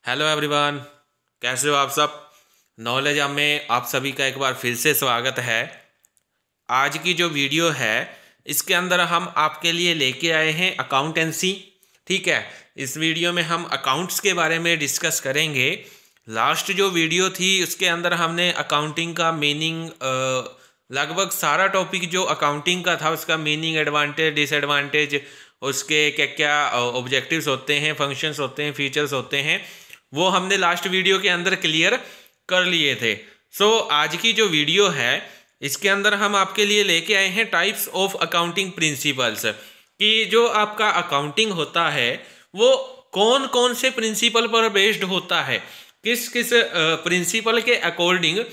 Hello everyone, कैसे हो आप सब। नॉलेज हब में आप सभी का एक बार फिर से स्वागत है। आज की जो वीडियो है इसके अंदर हम आपके लिए लेके आए हैं अकाउंटेंसी। ठीक है, इस वीडियो में हम अकाउंट्स के बारे में डिस्कस करेंगे। लास्ट जो वीडियो थी उसके अंदर हमने अकाउंटिंग का मीनिंग लगभग सारा टॉपिक जो अकाउंटिंग का था उसका मीनिंग, एडवांटेज, डिसएडवांटेज, उसके क्या क्या ऑब्जेक्टिव्स होते हैं, फंक्शंस होते हैं, फीचर्स होते हैं, वो हमने लास्ट वीडियो के अंदर क्लियर कर लिए थे। आज की जो वीडियो है इसके अंदर हम आपके लिए लेके आए हैं टाइप्स ऑफ अकाउंटिंग प्रिंसिपल्स, कि जो आपका अकाउंटिंग होता है वो कौन कौन से प्रिंसिपल पर बेस्ड होता है, किस किस प्रिंसिपल के अकॉर्डिंग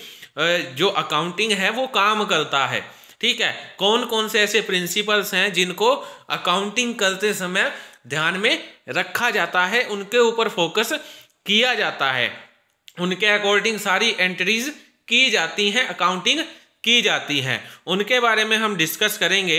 जो अकाउंटिंग है वो काम करता है। ठीक है, कौन कौन से ऐसे प्रिंसिपल्स हैं जिनको अकाउंटिंग करते समय ध्यान में रखा जाता है, उनके ऊपर फोकस किया जाता है, उनके अकॉर्डिंग सारी एंट्रीज की जाती हैं, अकाउंटिंग की जाती है, उनके बारे में हम डिस्कस करेंगे।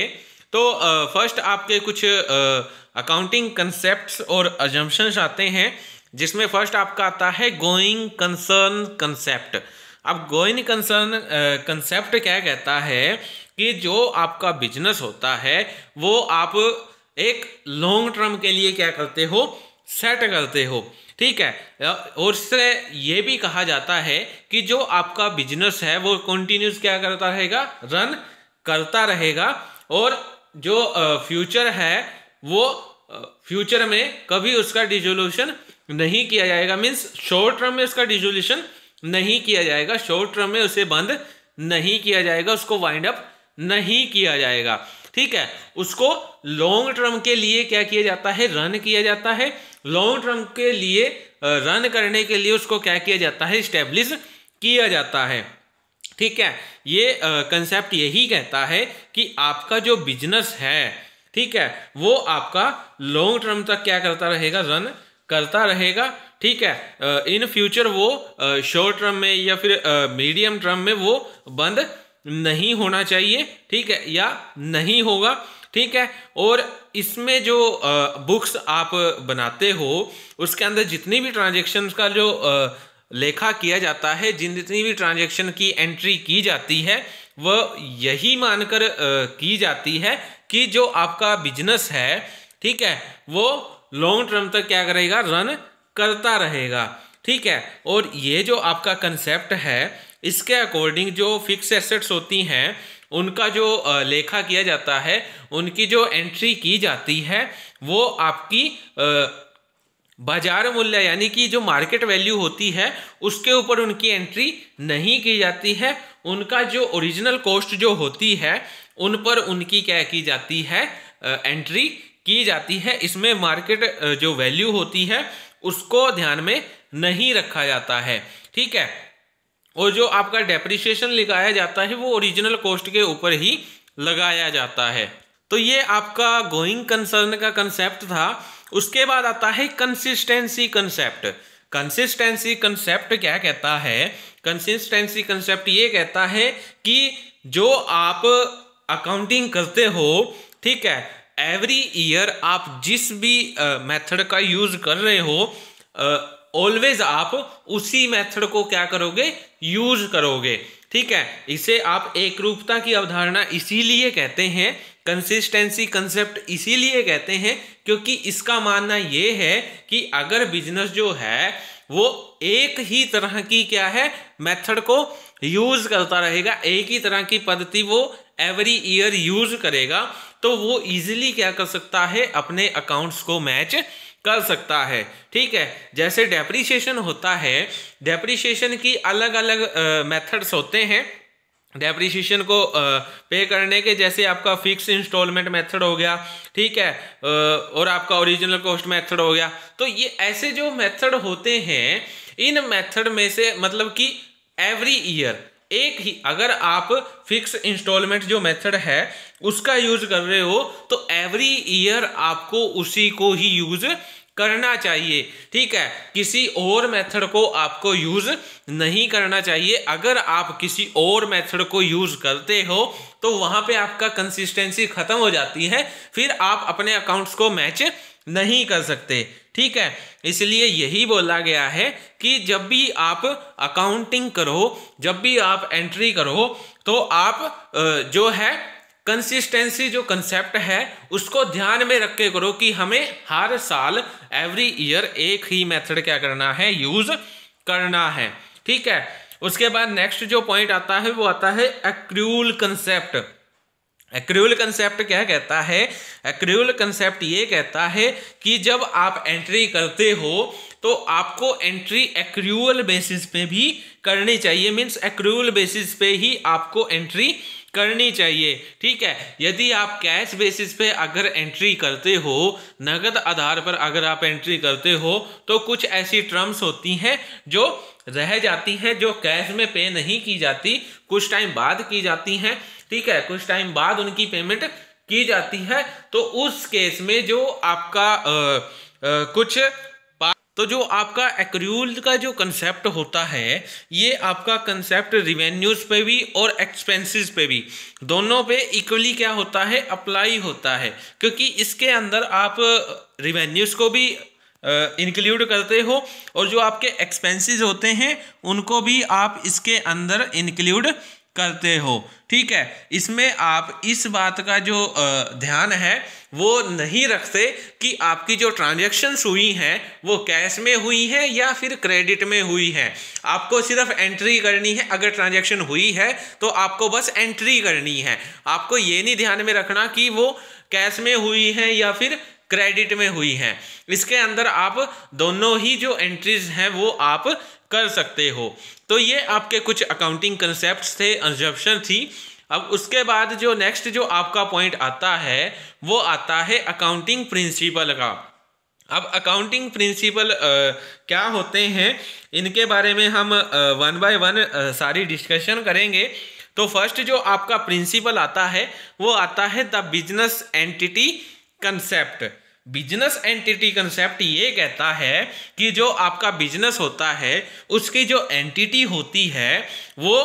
तो फर्स्ट आपके कुछ अकाउंटिंग कंसेप्ट्स और अजम्पशंस आते हैं, जिसमें फर्स्ट आपका आता है गोइंग कंसर्न कंसेप्ट। अब गोइंग कंसर्न कंसेप्ट क्या कहता है कि जो आपका बिजनेस होता है वो आप एक लॉन्ग टर्म के लिए क्या करते हो, सेट करते हो। ठीक है, और इससे ये भी कहा जाता है कि जो आपका बिजनेस है वो कंटिन्यूस क्या करता रहेगा, रन करता रहेगा, और जो फ्यूचर है वो फ्यूचर में कभी उसका डिसोल्यूशन नहीं किया जाएगा। मीन्स शॉर्ट टर्म में उसका डिसोल्यूशन नहीं किया जाएगा, शॉर्ट टर्म में उसे बंद नहीं किया जाएगा, उसको वाइंड अप नहीं किया जाएगा। ठीक है, उसको लॉन्ग टर्म के लिए क्या किया जाता है, रन किया जाता है। लॉन्ग टर्म के लिए रन करने के लिए उसको क्या किया जाता है, स्टेब्लिश किया जाता है। ठीक है, ये कंसेप्ट यही कहता है कि आपका जो बिजनेस है, ठीक है, वो आपका लॉन्ग टर्म तक क्या करता रहेगा, रन करता रहेगा। ठीक है, इन फ्यूचर वो शॉर्ट टर्म में या फिर मीडियम टर्म में वो बंद नहीं होना चाहिए। ठीक है, या नहीं होगा। ठीक है, और इसमें जो बुक्स आप बनाते हो उसके अंदर जितनी भी ट्रांजैक्शन का जो लेखा किया जाता है, जितनी भी ट्रांजैक्शन की एंट्री की जाती है वह यही मानकर की जाती है कि जो आपका बिजनेस है, ठीक है, वो लॉन्ग टर्म तक क्या करेगा, रन करता रहेगा। ठीक है, और ये जो आपका कंसेप्ट है इसके अकॉर्डिंग जो फिक्स एसेट्स होती हैं उनका जो लेखा किया जाता है, उनकी जो एंट्री की जाती है वो आपकी बाजार मूल्य यानी कि जो मार्केट वैल्यू होती है उसके ऊपर उनकी एंट्री नहीं की जाती है। उनका जो ओरिजिनल कॉस्ट जो होती है उन पर उनकी क्या की जाती है, एंट्री की जाती है। इसमें मार्केट जो वैल्यू होती है उसको ध्यान में नहीं रखा जाता है। ठीक है, और जो आपका डेप्रिसिएशन लगाया जाता है वो ओरिजिनल कॉस्ट के ऊपर ही लगाया जाता है। तो ये आपका गोइंग कंसर्न का कंसेप्ट था। उसके बाद आता है कंसिस्टेंसी कंसेप्ट। कंसिस्टेंसी कंसेप्ट क्या कहता है, कंसिस्टेंसी कंसेप्ट ये कहता है कि जो आप अकाउंटिंग करते हो, ठीक है, एवरी ईयर आप जिस भी मेथड का यूज कर रहे हो ऑलवेज आप उसी मेथड को क्या करोगे, यूज करोगे। ठीक है, इसे आप एक रूपता की अवधारणा इसीलिए कहते हैं, कंसिस्टेंसी कंसेप्ट इसीलिए कहते हैं क्योंकि इसका मानना ये है कि अगर बिजनेस जो है वो एक ही तरह की क्या है, मेथड को यूज करता रहेगा, एक ही तरह की पद्धति वो एवरी ईयर यूज करेगा, तो वो इजीली क्या कर सकता है, अपने अकाउंट्स को मैच कर सकता है। ठीक है, जैसे डेप्रिसिएशन होता है, डेप्रिसिएशन की अलग अलग मेथड्स होते हैं डेप्रिसिएशन को पे करने के, जैसे आपका फिक्स इंस्टॉलमेंट मेथड हो गया, ठीक है, और आपका ओरिजिनल कॉस्ट मेथड हो गया। तो ये ऐसे जो मेथड होते हैं, इन मेथड में से मतलब कि एवरी ईयर एक ही, अगर आप फिक्स इंस्टॉलमेंट जो मेथड है उसका यूज कर रहे हो तो एवरी ईयर आपको उसी को ही यूज करना चाहिए। ठीक है, किसी और मेथड को आपको यूज नहीं करना चाहिए। अगर आप किसी और मेथड को यूज करते हो तो वहां पे आपका कंसिस्टेंसी खत्म हो जाती है, फिर आप अपने अकाउंट्स को मैच नहीं कर सकते। ठीक है, इसलिए यही बोला गया है कि जब भी आप अकाउंटिंग करो, जब भी आप एंट्री करो, तो आप जो है कंसिस्टेंसी जो कंसेप्ट है उसको ध्यान में रख के करो कि हमें हर साल एवरी ईयर एक ही मेथड क्या करना है, यूज करना है। ठीक है, उसके बाद नेक्स्ट जो पॉइंट आता है वो आता है एक्रूल कंसेप्ट। एक्रूल कंसेप्ट क्या कहता है? एक्रूल कंसेप्ट ये कहता है कि जब आप एंट्री करते हो तो आपको एंट्री एक्रूअल बेसिस पे भी करनी चाहिए, मीन्स एक्रूअल बेसिस पे ही आपको एंट्री करनी चाहिए। ठीक है, यदि आप कैश बेसिस पे अगर एंट्री करते हो, नगद आधार पर अगर आप एंट्री करते हो, तो कुछ ऐसी टर्म्स होती हैं जो रह जाती हैं, जो कैश में पे नहीं की जाती, कुछ टाइम बाद की जाती हैं। ठीक है, कुछ टाइम बाद उनकी पेमेंट की जाती है। तो उस केस में जो आपका कुछ तो जो आपका एक्रूल का जो कंसेप्ट होता है, ये आपका कंसेप्ट रिवेन्यूज पे भी और एक्सपेंसेस पे भी, दोनों पे इक्वली क्या होता है, अप्लाई होता है, क्योंकि इसके अंदर आप रिवेन्यूज को भी इंक्लूड करते हो और जो आपके एक्सपेंसेस होते हैं उनको भी आप इसके अंदर इंक्लूड करते हो। ठीक है, इसमें आप इस बात का जो ध्यान है वो नहीं रखते कि आपकी जो ट्रांजैक्शंस हुई हैं वो कैश में हुई है या फिर क्रेडिट में हुई है। आपको सिर्फ एंट्री करनी है, अगर ट्रांजैक्शन हुई है तो आपको बस एंट्री करनी है। आपको ये नहीं ध्यान में रखना कि वो कैश में हुई है या फिर क्रेडिट में हुई है। इसके अंदर आप दोनों ही जो एंट्रीज हैं वो आप कर सकते हो। तो ये आपके कुछ अकाउंटिंग कंसेप्ट्स थे, अजम्पशन थी। अब उसके बाद जो नेक्स्ट जो आपका पॉइंट आता है वो आता है अकाउंटिंग प्रिंसिपल का। अब अकाउंटिंग प्रिंसिपल क्या होते हैं, इनके बारे में हम वन बाय वन सारी डिस्कशन करेंगे। तो फर्स्ट जो आपका प्रिंसिपल आता है वो आता है the business entity concept. Business entity concept ये कहता है कि जो आपका बिजनेस होता है उसकी जो एंटिटी होती है वो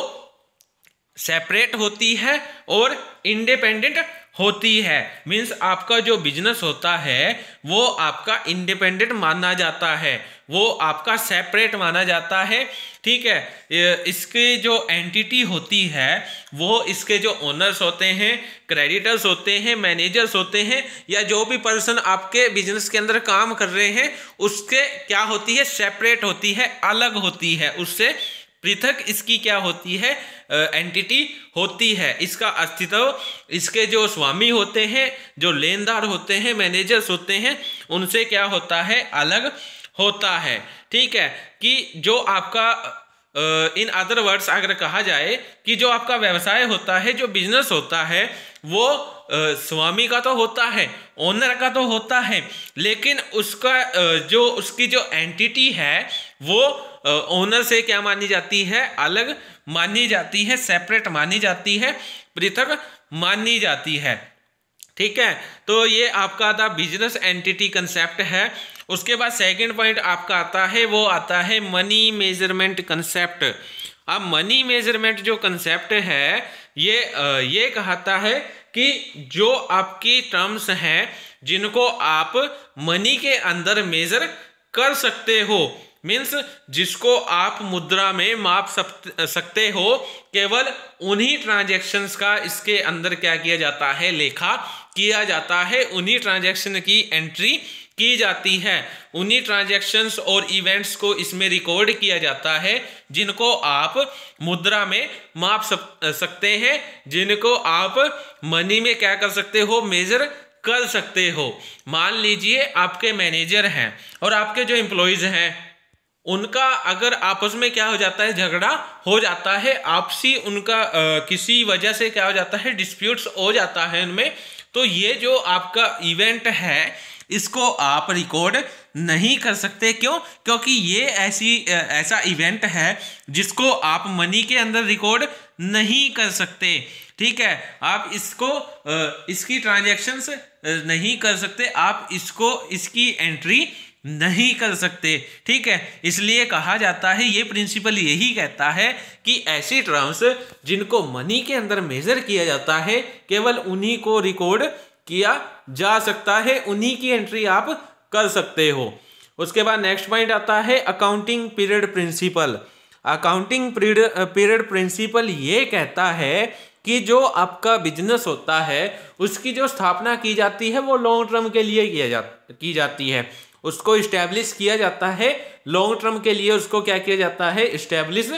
सेपरेट होती है और इंडिपेंडेंट होती है। मीन्स आपका जो बिजनेस होता है वो आपका इंडिपेंडेंट माना जाता है, वो आपका सेपरेट माना जाता है। ठीक है, इसके जो एंटिटी होती है वो इसके जो ओनर्स होते हैं, क्रेडिटर्स होते हैं, मैनेजर्स होते हैं, या जो भी पर्सन आपके बिजनेस के अंदर काम कर रहे हैं उसके क्या होती है, सेपरेट होती है, अलग होती है, उससे पृथक इसकी क्या होती है, एंटिटी होती है। इसका अस्तित्व इसके जो स्वामी होते हैं, जो लेनदार होते हैं, मैनेजर्स होते हैं, उनसे क्या होता है, अलग होता है। ठीक है, कि जो आपका इन अदर वर्ड्स अगर कहा जाए कि जो आपका व्यवसाय होता है, जो बिजनेस होता है वो स्वामी का तो होता है, ओनर का तो होता है, लेकिन उसका जो उसकी जो एंटिटी है वो ओनर से क्या मानी जाती है, अलग मानी जाती है, सेपरेट मानी जाती है, पृथक मानी जाती है। ठीक है, तो ये आपका द बिजनेस एंटिटी कंसेप्ट है। उसके बाद सेकंड पॉइंट आपका आता है वो आता है मनी मेजरमेंट कंसेप्ट। अब मनी मेजरमेंट जो कंसेप्ट है ये कहता है कि जो आपकी टर्म्स हैं जिनको आप मनी के अंदर मेजर कर सकते हो, मीन्स जिसको आप मुद्रा में माप सकते हो, केवल उन्हीं ट्रांजैक्शंस का इसके अंदर क्या किया जाता है, लेखा किया जाता है, उन्हीं ट्रांजैक्शन की एंट्री की जाती है, उन्हीं ट्रांजैक्शंस और इवेंट्स को इसमें रिकॉर्ड किया जाता है जिनको आप मुद्रा में माप सकते हैं, जिनको आप मनी में क्या कर सकते हो, मेजर कर सकते हो। मान लीजिए आपके मैनेजर हैं और आपके जो एम्प्लॉयज हैं उनका अगर आपस में क्या हो जाता है, झगड़ा हो जाता है, आपसी उनका किसी वजह से क्या हो जाता है, डिस्प्यूट्स हो जाता है उनमें, तो ये जो आपका इवेंट है इसको आप रिकॉर्ड नहीं कर सकते। क्यों? क्योंकि ये ऐसा इवेंट है जिसको आप मनी के अंदर रिकॉर्ड नहीं कर सकते। ठीक है, आप इसको इसकी ट्रांजैक्शंस नहीं कर सकते, आप इसकी एंट्री नहीं कर सकते। ठीक है, इसलिए कहा जाता है, ये प्रिंसिपल यही कहता है कि ऐसी टर्म्स जिनको मनी के अंदर मेजर किया जाता है केवल उन्हीं को रिकॉर्ड किया जा सकता है, उन्हीं की एंट्री आप कर सकते हो। उसके बाद नेक्स्ट पॉइंट आता है accounting period principle. Accounting period principle ये कहता है कि जो आपका बिजनेस होता है उसकी जो स्थापना की जाती है वो लॉन्ग टर्म के लिए की जाती है, उसको इस्टेब्लिश किया जाता है लॉन्ग टर्म के लिए, उसको क्या किया जाता है, इस्टेब्लिश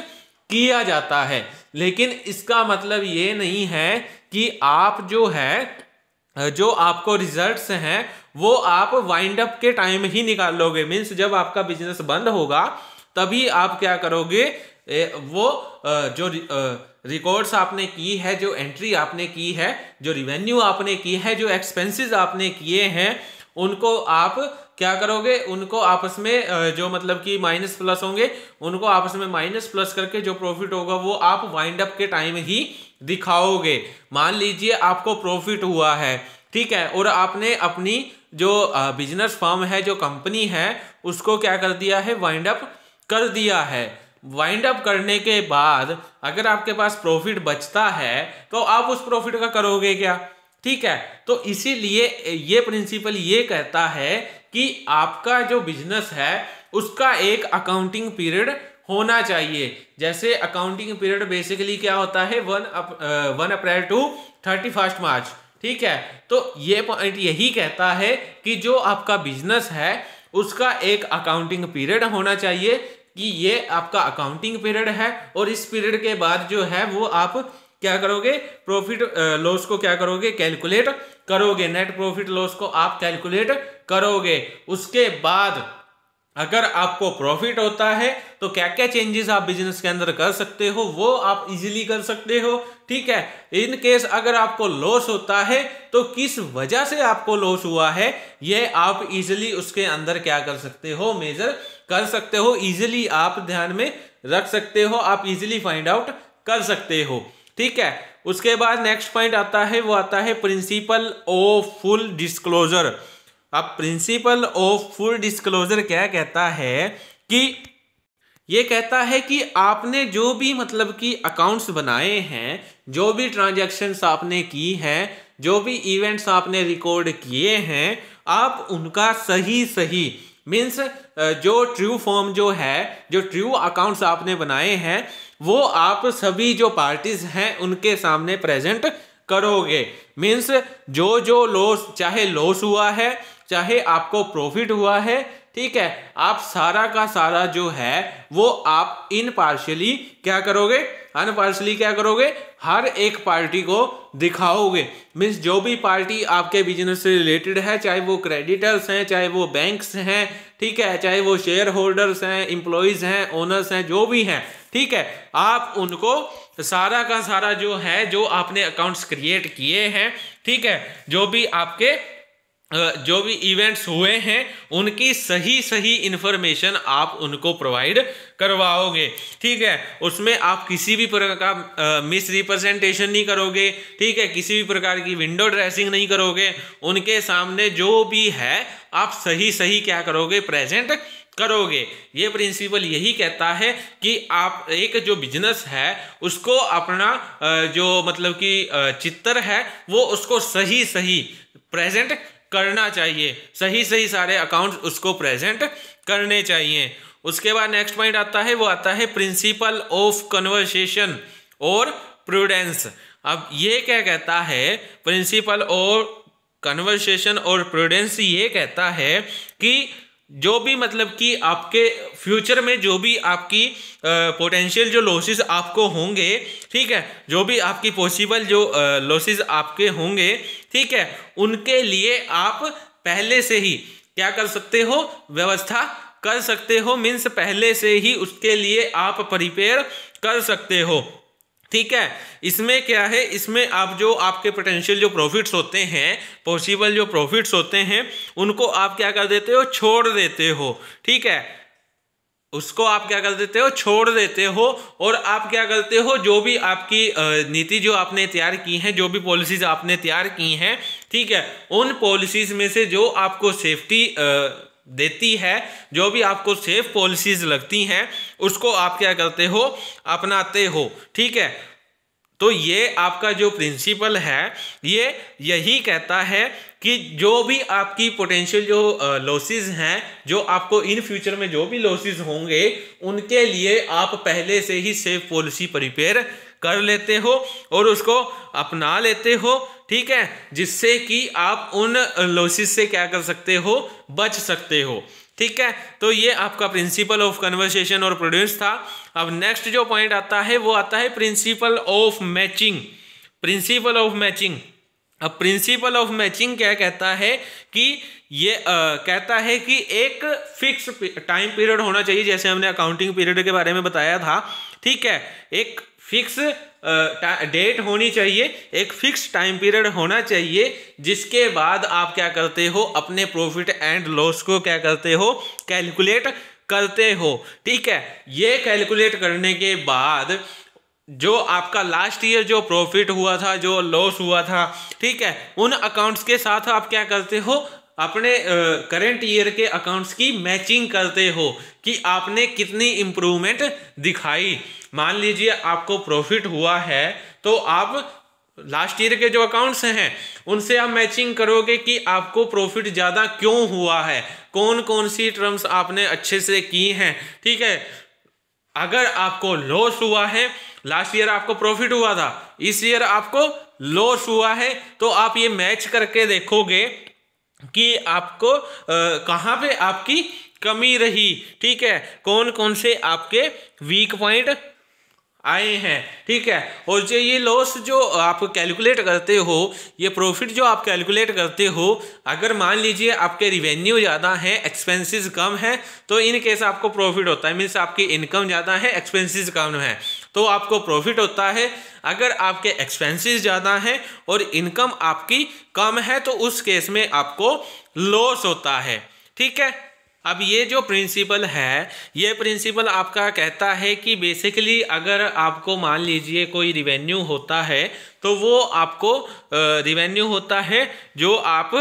किया जाता है। लेकिन इसका मतलब ये नहीं है कि आप जो आपको रिजल्ट्स हैं वो आप वाइंड अप के टाइम ही निकाल लोगे। मीन्स जब आपका बिजनेस बंद होगा तभी आप क्या करोगे, वो जो रिकॉर्ड्स आपने की है, जो एंट्री आपने की है, जो रिवेन्यू आपने की है, जो एक्सपेंसेस आपने किए हैं, उनको आप क्या करोगे, उनको आपस में जो मतलब कि माइनस प्लस होंगे, उनको आपस में माइनस प्लस करके जो प्रॉफिट होगा वो आप वाइंड अप के टाइम ही दिखाओगे। मान लीजिए आपको प्रॉफिट हुआ है, ठीक है, और आपने अपनी जो बिजनेस फर्म है, जो कंपनी है, उसको क्या कर दिया है, वाइंड अप कर दिया है। वाइंड अप करने के बाद अगर आपके पास प्रॉफिट बचता है तो आप उस प्रॉफिट का करोगे क्या, ठीक है। तो इसीलिए ये प्रिंसिपल ये कहता है कि आपका जो बिजनेस है उसका एक अकाउंटिंग पीरियड होना चाहिए। जैसे अकाउंटिंग पीरियड बेसिकली क्या होता है, 1 अप्रैल टू 31 मार्च, ठीक है। तो ये पॉइंट यही कहता है कि जो आपका बिजनेस है उसका एक अकाउंटिंग पीरियड होना चाहिए, कि ये आपका अकाउंटिंग पीरियड है और इस पीरियड के बाद जो है वो आप क्या करोगे, प्रॉफिट लॉस को क्या करोगे, कैलकुलेट करोगे, नेट प्रॉफिट लॉस को आप कैलकुलेट करोगे। उसके बाद अगर आपको प्रॉफिट होता है तो क्या क्या चेंजेस आप बिजनेस के अंदर कर सकते हो वो आप इजीली कर सकते हो, ठीक है। इन केस अगर आपको लॉस होता है तो किस वजह से आपको लॉस हुआ है ये आप इजीली उसके अंदर क्या कर सकते हो, मेजर कर सकते हो, इजीली आप ध्यान में रख सकते हो, आप इजीली फाइंड आउट कर सकते हो, ठीक है। उसके बाद नेक्स्ट पॉइंट आता है, वो आता है प्रिंसिपल ऑफ फुल डिस्क्लोजर। अब प्रिंसिपल ऑफ फुल डिस्क्लोजर क्या कहता है कि ये कहता है कि आपने जो भी मतलब कि अकाउंट्स बनाए हैं, जो भी ट्रांजैक्शंस आपने की हैं, जो भी इवेंट्स आपने रिकॉर्ड किए हैं, आप उनका सही मीन्स जो ट्रू फॉर्म जो है, जो ट्रू अकाउंट्स आपने बनाए हैं वो आप सभी जो पार्टीज हैं उनके सामने प्रेजेंट करोगे। मीन्स जो लॉस, चाहे लॉस हुआ है चाहे आपको प्रॉफिट हुआ है, ठीक है, आप सारा का सारा जो है वो आप इनपार्शियली क्या करोगे, अनपार्शियली क्या करोगे, हर एक पार्टी को दिखाओगे। मीन्स जो भी पार्टी आपके बिजनेस से रिलेटेड है, चाहे वो क्रेडिटर्स हैं, चाहे वो बैंक्स हैं, ठीक है, चाहे वो शेयर होल्डर्स हैं, एम्प्लॉयज हैं, ओनर्स हैं, जो भी हैं, ठीक है, आप उनको सारा का सारा जो है, जो आपने अकाउंट्स क्रिएट किए हैं, ठीक है, जो भी इवेंट्स हुए हैं उनकी सही इंफॉर्मेशन आप उनको प्रोवाइड करवाओगे, ठीक है। उसमें आप किसी भी प्रकार का मिस रिप्रेजेंटेशन नहीं करोगे, ठीक है, किसी भी प्रकार की विंडो ड्रेसिंग नहीं करोगे, उनके सामने जो भी है आप सही क्या करोगे, प्रेजेंट करोगे। ये प्रिंसिपल यही कहता है कि आप एक जो बिजनेस है उसको अपना जो मतलब कि चित्र है वो उसको सही प्रेजेंट करना चाहिए, सही सारे अकाउंट्स उसको प्रेजेंट करने चाहिए। उसके बाद नेक्स्ट पॉइंट आता है, वो आता है प्रिंसिपल ऑफ कन्वर्सेशन और प्रूडेंस। अब ये क्या कहता है, प्रिंसिपल ऑफ कन्वर्सेशन और प्रूडेंस ये कहता है कि जो भी मतलब कि आपके फ्यूचर में जो भी आपकी पोटेंशियल जो लॉसेस आपको होंगे, ठीक है, जो भी आपकी पॉसिबल जो लॉसेस आपके होंगे, ठीक है, उनके लिए आप पहले से ही क्या कर सकते हो, व्यवस्था कर सकते हो। मीन्स पहले से ही उसके लिए आप प्रिपेयर कर सकते हो, ठीक है। इसमें क्या है, इसमें आप जो आपके पोटेंशियल जो प्रॉफिट्स होते हैं, पॉसिबल जो प्रॉफिट्स होते हैं, उनको आप क्या कर देते हो, छोड़ देते हो, ठीक है, उसको आप क्या कर देते हो, छोड़ देते हो। और आप क्या करते हो, जो भी आपकी नीति जो आपने तैयार की है, जो भी पॉलिसीज आपने तैयार की हैं, ठीक है, उन पॉलिसीज में से जो आपको सेफ्टी देती है, जो भी आपको सेफ पॉलिसीज लगती हैं, उसको आप क्या करते हो, अपनाते हो, ठीक है। तो ये आपका जो प्रिंसिपल है ये यही कहता है कि जो भी आपकी पोटेंशियल जो लॉसेस हैं, जो आपको इन फ्यूचर में जो भी लॉसेस होंगे, उनके लिए आप पहले से ही सेफ पॉलिसी प्रिपेयर कर लेते हो और उसको अपना लेते हो, ठीक है, जिससे कि आप उन लॉसेस से क्या कर सकते हो, बच सकते हो, ठीक है। तो ये आपका प्रिंसिपल ऑफ कन्वर्सेशन और प्रूडेंस था। अब नेक्स्ट जो पॉइंट आता है वो आता है principle of matching. Principle of matching, अब प्रिंसिपल ऑफ मैचिंग क्या कहता है कि ये कहता है कि एक फिक्स टाइम पीरियड होना चाहिए, जैसे हमने अकाउंटिंग पीरियड के बारे में बताया था, ठीक है। एक फिक्स डेट होनी चाहिए, एक फिक्स टाइम पीरियड होना चाहिए, जिसके बाद आप क्या करते हो, अपने प्रॉफिट एंड लॉस को क्या करते हो, कैलकुलेट करते हो, ठीक है। ये कैलकुलेट करने के बाद जो आपका लास्ट ईयर जो प्रॉफिट हुआ था, जो लॉस हुआ था, ठीक है, उन अकाउंट्स के साथ आप क्या करते हो, अपने करंट ईयर के अकाउंट्स की मैचिंग करते हो कि आपने कितनी इम्प्रूवमेंट दिखाई। मान लीजिए आपको प्रॉफिट हुआ है, तो आप लास्ट ईयर के जो अकाउंट्स हैं उनसे आप मैचिंग करोगे कि आपको प्रॉफिट ज़्यादा क्यों हुआ है, कौन कौन सी टर्म्स आपने अच्छे से की हैं, ठीक है। अगर आपको लॉस हुआ है, लास्ट ईयर आपको प्रॉफिट हुआ था, इस ईयर आपको लॉस हुआ है, तो आप ये मैच करके देखोगे कि आपको कहाँ पे आपकी कमी रही, ठीक है, कौन कौन से आपके वीक पॉइंट आए हैं, ठीक है। और जो ये लॉस जो आप कैलकुलेट करते हो, ये प्रॉफिट जो आप कैलकुलेट करते हो, अगर मान लीजिए आपके रिवेन्यू ज़्यादा है, एक्सपेंसेस कम है, तो इन केस आपको प्रॉफिट होता है, मीन्स आपकी इनकम ज़्यादा है, एक्सपेंसेस कम है, तो आपको प्रॉफिट होता है। अगर आपके एक्सपेंसेस ज़्यादा हैं और इनकम आपकी कम है, तो उस केस में आपको लॉस होता है, ठीक है। अब ये जो प्रिंसिपल है, ये प्रिंसिपल आपका कहता है कि बेसिकली अगर आपको मान लीजिए कोई रिवेन्यू होता है, तो वो आपको रिवेन्यू होता है जो आप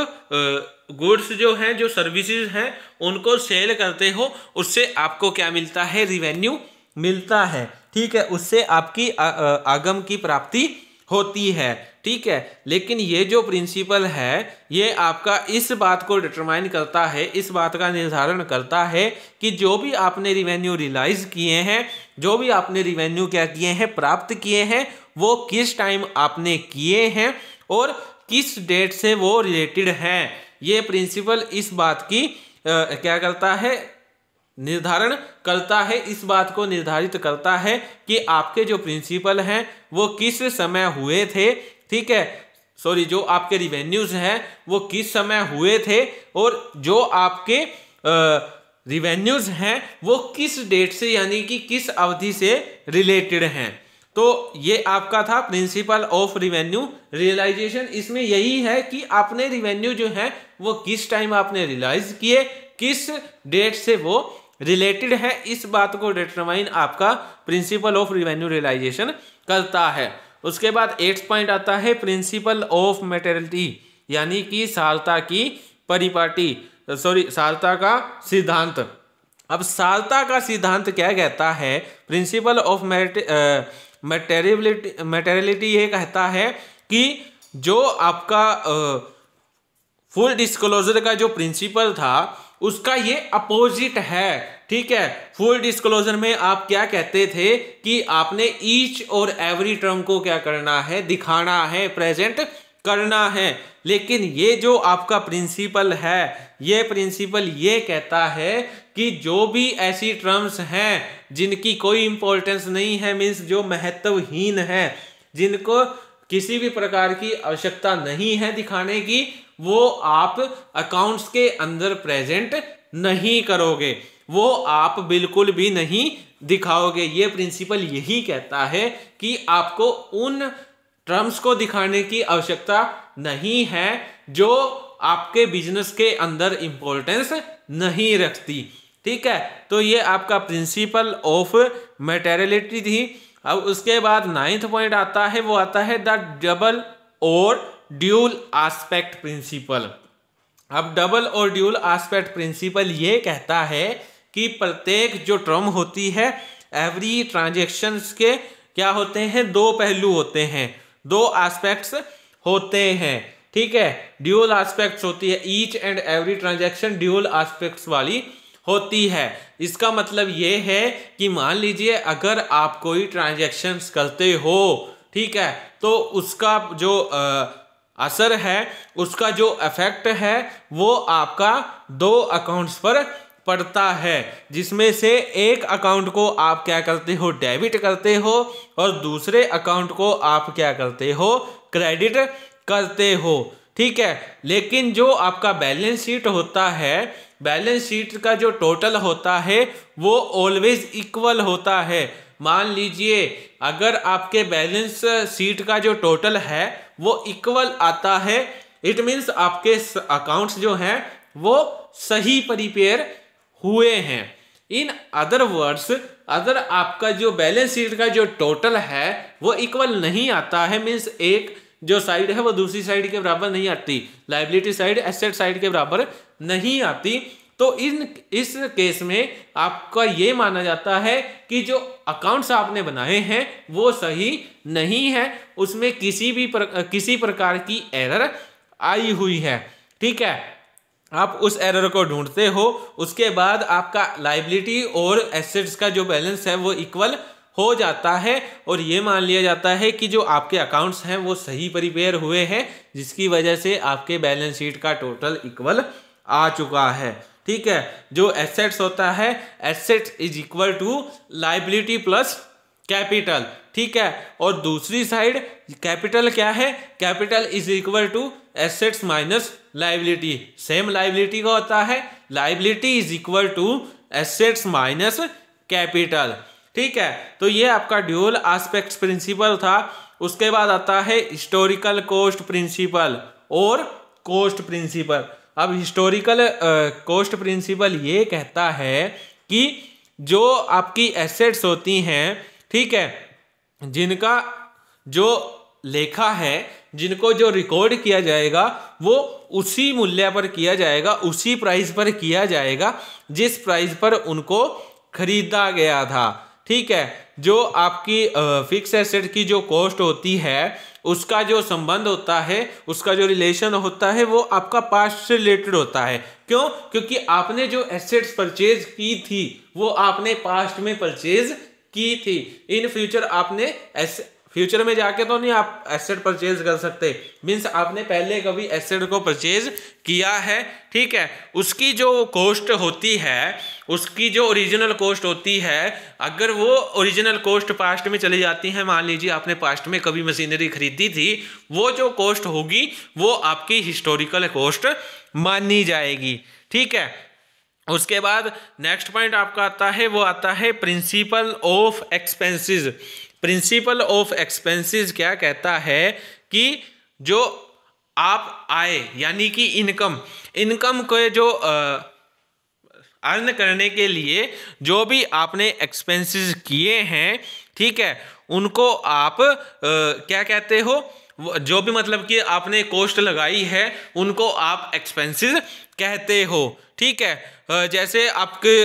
गुड्स जो हैं, जो सर्विसेज हैं, उनको सेल करते हो, उससे आपको क्या मिलता है, रिवेन्यू मिलता है, ठीक है, उससे आपकी आगम की प्राप्ति होती है, ठीक है। लेकिन ये जो प्रिंसिपल है, ये आपका इस बात को डिटरमाइन करता है, इस बात का निर्धारण करता है कि जो भी आपने रिवेन्यू रियलाइज किए हैं, जो भी आपने रिवेन्यू क्या किए हैं, प्राप्त किए हैं, वो किस टाइम आपने किए हैं और किस डेट से वो रिलेटेड हैं। ये प्रिंसिपल इस बात की क्या करता है, निर्धारण करता है, इस बात को निर्धारित करता है कि आपके जो प्रिंसिपल हैं वो किस समय हुए थे, ठीक है, सॉरी, जो आपके रिवेन्यूज हैं वो किस समय हुए थे और जो आपके रिवेन्यूज हैं वो किस डेट से, यानी कि किस अवधि से रिलेटेड हैं। तो ये आपका था प्रिंसिपल ऑफ रिवेन्यू रियलाइजेशन। इसमें यही है कि आपने रिवेन्यू जो है वो किस टाइम आपने रियलाइज किए, किस डेट से वो रिलेटेड है, इस बात को डिटरमाइन आपका प्रिंसिपल ऑफ रिवेन्यू रियलाइजेशन करता है। उसके बाद 8th पॉइंट आता है प्रिंसिपल ऑफ मटेरियलिटी, यानी कि सारता की परिपाटी, सॉरी, सारता का सिद्धांत। अब सारता का सिद्धांत क्या कहता है, प्रिंसिपल ऑफ मटेरियलिटी ये कहता है कि जो आपका फुल डिस्क्लोजर का जो प्रिंसिपल था उसका ये अपोजिट है, ठीक है। फुल डिस्क्लोजर में आप क्या कहते थे कि आपने ईच और एवरी टर्म को क्या करना है, दिखाना है, प्रेजेंट करना है। लेकिन ये जो आपका प्रिंसिपल है, ये प्रिंसिपल ये कहता है कि जो भी ऐसी टर्म्स हैं जिनकी कोई इंपॉर्टेंस नहीं है, मीन्स जो महत्वहीन है, जिनको किसी भी प्रकार की आवश्यकता नहीं है दिखाने की, वो आप अकाउंट्स के अंदर प्रेजेंट नहीं करोगे, वो आप बिल्कुल भी नहीं दिखाओगे। ये प्रिंसिपल यही कहता है कि आपको उन टर्म्स को दिखाने की आवश्यकता नहीं है जो आपके बिजनेस के अंदर इंपॉर्टेंस नहीं रखती, ठीक है। तो ये आपका प्रिंसिपल ऑफ मटेरियलिटी थी। अब उसके बाद 9th पॉइंट आता है, वो आता है द डबल और ड्यूल एस्पेक्ट प्रिंसिपल। अब डबल और ड्यूल एस्पेक्ट प्रिंसिपल ये कहता है कि प्रत्येक जो टर्म होती है, एवरी ट्रांजैक्शंस के क्या होते हैं, दो पहलू होते हैं, दो एस्पेक्ट्स होते हैं। ठीक है, ड्यूअल एस्पेक्ट्स होती है, each and every transaction dual aspects वाली होती है। इसका मतलब ये है कि मान लीजिए अगर आप कोई ट्रांजैक्शंस करते हो, ठीक है, तो उसका जो असर है, उसका जो इफेक्ट है वो आपका दो अकाउंट्स पर पड़ता है, जिसमें से एक अकाउंट को आप क्या करते हो, डेबिट करते हो, और दूसरे अकाउंट को आप क्या करते हो, क्रेडिट करते हो। ठीक है, लेकिन जो आपका बैलेंस शीट होता है, बैलेंस शीट का जो टोटल होता है वो ऑलवेज इक्वल होता है। मान लीजिए अगर आपके बैलेंस शीट का जो टोटल है वो इक्वल आता है, इट मीन्स आपके अकाउंट्स जो हैं वो सही प्रिपेयर हुए हैं। इन अदर वर्ड्स, अगर आपका जो बैलेंस शीट का जो टोटल है वो इक्वल नहीं आता है, मीन्स एक जो साइड है वो दूसरी साइड के बराबर नहीं आती, लायबिलिटी साइड एसेट साइड के बराबर नहीं आती, तो इस केस में आपका ये माना जाता है कि जो अकाउंट्स आपने बनाए हैं वो सही नहीं है, उसमें किसी प्रकार की एरर आई हुई है। ठीक है, आप उस एरर को ढूंढते हो, उसके बाद आपका लायबिलिटी और एसेट्स का जो बैलेंस है वो इक्वल हो जाता है, और ये मान लिया जाता है कि जो आपके अकाउंट्स हैं वो सही प्रिपेयर हुए हैं, जिसकी वजह से आपके बैलेंस शीट का टोटल इक्वल आ चुका है। ठीक है, जो एसेट्स होता है, assets is equal to liability plus capital. ठीक है, और दूसरी साइड कैपिटल क्या है, capital is equal to assets minus liability. Same liability का होता है, liability is equal to assets minus capital. ठीक है, तो ये आपका ड्यूअल एस्पेक्ट्स प्रिंसिपल था। उसके बाद आता है हिस्टोरिकल कॉस्ट प्रिंसिपल और कॉस्ट प्रिंसिपल। अब हिस्टोरिकल कॉस्ट प्रिंसिपल ये कहता है कि जो आपकी एसेट्स होती हैं, ठीक है, जिनका जो लेखा है, जिनको जो रिकॉर्ड किया जाएगा वो उसी मूल्य पर किया जाएगा, उसी प्राइस पर किया जाएगा जिस प्राइस पर उनको खरीदा गया था। ठीक है, जो आपकी फिक्स एसेट की जो कॉस्ट होती है उसका जो संबंध होता है, उसका जो रिलेशन होता है वो आपका पास्ट से रिलेटेड होता है। क्यों? क्योंकि आपने जो एसेट्स परचेज की थी वो आपने पास्ट में परचेज की थी। इन फ्यूचर आपने फ्यूचर में जाके तो नहीं आप एसेट परचेज कर सकते, मीन्स आपने पहले कभी एसेट को परचेज किया है। ठीक है, उसकी जो कॉस्ट होती है, उसकी जो ओरिजिनल कॉस्ट होती है, अगर वो ओरिजिनल कॉस्ट पास्ट में चली जाती है, मान लीजिए आपने पास्ट में कभी मशीनरी खरीदी थी, वो जो कॉस्ट होगी वो आपकी हिस्टोरिकल कॉस्ट मानी जाएगी। ठीक है, उसके बाद नेक्स्ट पॉइंट आपका आता है, वो आता है principle of expenses. Principle of expenses क्या कहता है कि जो आप आय यानी कि इनकम को जो अर्न करने के लिए जो भी आपने एक्सपेंसेस किए हैं, ठीक है, उनको आप क्या कहते हो, जो भी मतलब कि आपने कॉस्ट लगाई है उनको आप एक्सपेंसेस कहते हो। ठीक है, जैसे आपके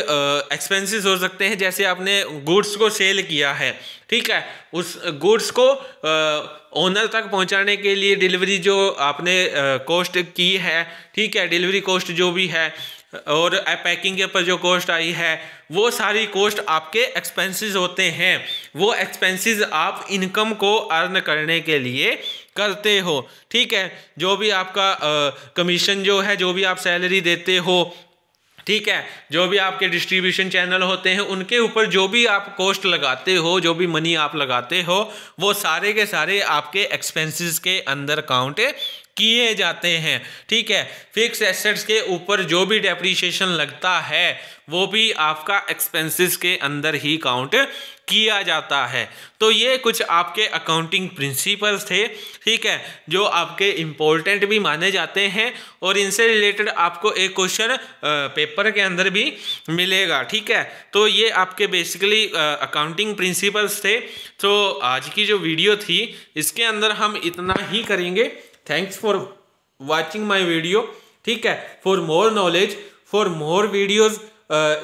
एक्सपेंसेस हो सकते हैं, जैसे आपने गुड्स को सेल किया है, ठीक है, उस गुड्स को ओनर तक पहुंचाने के लिए डिलीवरी जो आपने कॉस्ट की है, ठीक है, डिलीवरी कॉस्ट जो भी है और पैकिंग के ऊपर जो कॉस्ट आई है, वो सारी कॉस्ट आपके एक्सपेंसेस होते हैं। वो एक्सपेंसेस आप इनकम को अर्न करने के लिए करते हो। ठीक है, जो भी आपका कमीशन जो है, जो भी आप सैलरी देते हो, ठीक है, जो भी आपके डिस्ट्रीब्यूशन चैनल होते हैं, उनके ऊपर जो भी आप कॉस्ट लगाते हो, जो भी मनी आप लगाते हो, वो सारे के सारे आपके एक्सपेंसेस के अंदर काउंट किए जाते हैं। ठीक है, फिक्स एसेट्स के ऊपर जो भी डेप्रीशिएशन लगता है वो भी आपका एक्सपेंसेस के अंदर ही काउंट किया जाता है। तो ये कुछ आपके अकाउंटिंग प्रिंसिपल्स थे, ठीक है, जो आपके इम्पोर्टेंट भी माने जाते हैं, और इनसे रिलेटेड आपको एक क्वेश्चन पेपर के अंदर भी मिलेगा। ठीक है, तो ये आपके बेसिकली अकाउंटिंग प्रिंसिपल्स थे। तो आज की जो वीडियो थी इसके अंदर हम इतना ही करेंगे। Thanks for watching my video. ठीक है, for more knowledge, for more videos,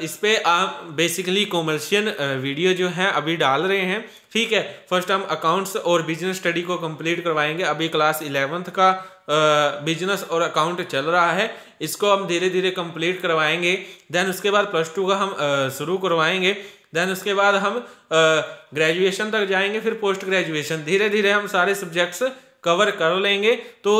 इस पे आप बेसिकली कॉमर्शियल वीडियो जो है अभी डाल रहे हैं। ठीक है, फर्स्ट हम अकाउंट्स और बिजनेस स्टडी को कंप्लीट करवाएंगे। अभी क्लास 11th का बिजनेस और अकाउंट चल रहा है, इसको हम धीरे धीरे कंप्लीट करवाएंगे। देन उसके बाद +2 का हम शुरू करवाएंगे। देन उसके बाद हम ग्रेजुएशन तक जाएंगे, फिर पोस्ट ग्रेजुएशन धीरे धीरे हम सारे सब्जेक्ट्स कवर कर लेंगे। तो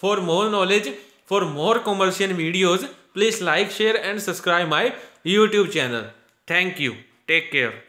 for more knowledge, for more commercial videos, please like, share and subscribe my YouTube channel. Thank you, take care.